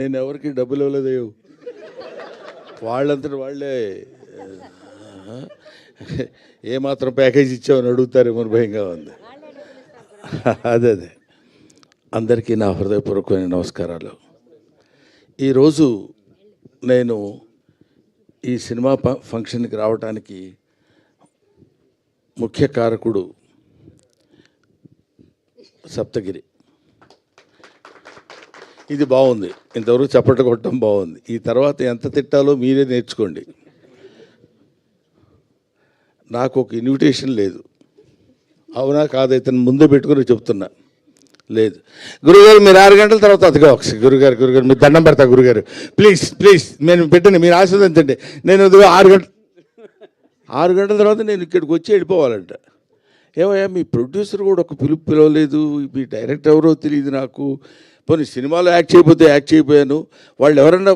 నేను ఎవరికి డబ్బులు ఇవ్వలేదు, వాళ్ళంతటి వాళ్ళే ఏమాత్రం ప్యాకేజ్ ఇచ్చామని అడుగుతారేమో భయంగా ఉంది. అదే అందరికీ నా హృదయపూర్వకమైన నమస్కారాలు. ఈరోజు నేను ఈ సినిమా ఫంక్షన్కి రావడానికి ముఖ్య కారకుడు సప్తగిరి. ఇది బాగుంది, ఇంతవరకు చప్పట్లు కొట్టడం బాగుంది. ఈ తర్వాత ఎంత తిట్టాలో మీరే నేర్చుకోండి. నాకు ఒక ఇన్విటేషన్ లేదు, అవునా కాదైతే ముందే పెట్టుకుని చెప్తున్నా. లేదు గురుగారు, మీరు 6 గంటల తర్వాత అదిగా ఒకసారి గురుగారు మీరు దండం పెడతా గురుగారు, ప్లీజ్ నేను పెట్టండి, మీరు ఆశీర్వదించండి. నేను 6 గంటల తర్వాత నేను ఇక్కడికి వచ్చి వెళ్ళిపోవాలంట. ఏమయ్యా మీ ప్రొడ్యూసర్ కూడా ఒక పిలవలేదు, మీ డైరెక్టర్ ఎవరో తెలియదు నాకు. పోనీ సినిమాలో యాక్ట్ చేయకపోయాను, వాళ్ళు ఎవరన్నా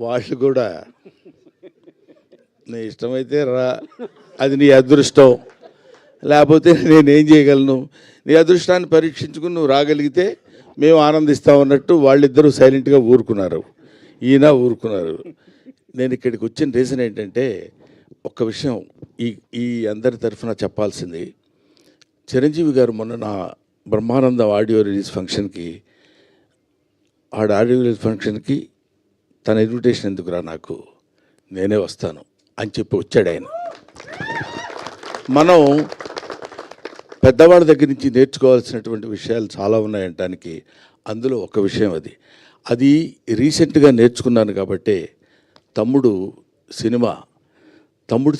వాళ్ళు కూడా నీ ఇష్టమైతే రా, అది నీ అదృష్టం, లేకపోతే నేనేం చేయగలను. నీ అదృష్టాన్ని పరీక్షించుకుని నువ్వు రాగలిగితే మేము ఆనందిస్తామన్నట్టు వాళ్ళిద్దరూ సైలెంట్గా ఊరుకున్నారు, ఈయన ఊరుకున్నారు. నేను ఇక్కడికి వచ్చిన రీజన్ ఏంటంటే ఒక్క విషయం ఈ అందరి తరఫున చెప్పాల్సింది. చిరంజీవి గారు మొన్న నా బ్రహ్మానందం ఆడియో రిలీజ్ ఫంక్షన్కి తన ఇన్విటేషన్ ఎందుకురా నాకు, నేనే వస్తాను అని చెప్పి వచ్చాడు ఆయన. మనం పెద్దవాళ్ళ దగ్గర నుంచి నేర్చుకోవాల్సినటువంటి విషయాలు చాలా ఉన్నాయంటానికి అందులో ఒక విషయం అది రీసెంట్గా నేర్చుకున్నాను. కాబట్టి తమ్ముడు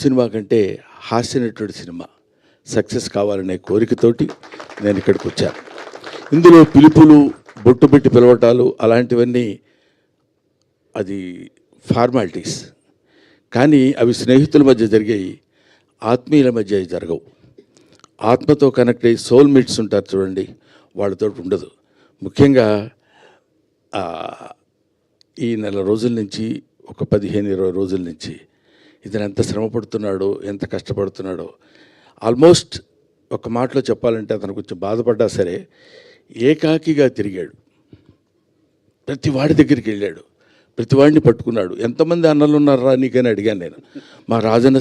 సినిమా కంటే హాస్యనటుడి సినిమా సక్సెస్ కావాలనే కోరికతోటి నేను ఇక్కడికి వచ్చాను. ఇందులో పిలుపులు, బొట్టు పెట్టి పిలవటాలు అలాంటివన్నీ అది ఫార్మాలిటీస్, కానీ అవి స్నేహితుల మధ్య జరిగాయి, ఆత్మీయుల మధ్య జరగవు. ఆత్మతో కనెక్ట్ అయ్యి సోల్మేట్స్ ఉంటారు చూడండి, వాళ్ళతో ఉండదు. ముఖ్యంగా ఈ నెల రోజుల నుంచి, ఒక 15-20 రోజుల నుంచి ఇతను ఎంత శ్రమ పడుతున్నాడో, ఎంత కష్టపడుతున్నాడో. ఆల్మోస్ట్ ఒక మాటలో చెప్పాలంటే అతను కొంచెం బాధపడ్డా సరే ఏకాకిగా తిరిగాడు, ప్రతి వాడి దగ్గరికి వెళ్ళాడు, ప్రతి వాడిని పట్టుకున్నాడు. ఎంతమంది అన్నలు ఉన్నారా నీకని అడిగాను నేను. మా రాజన్న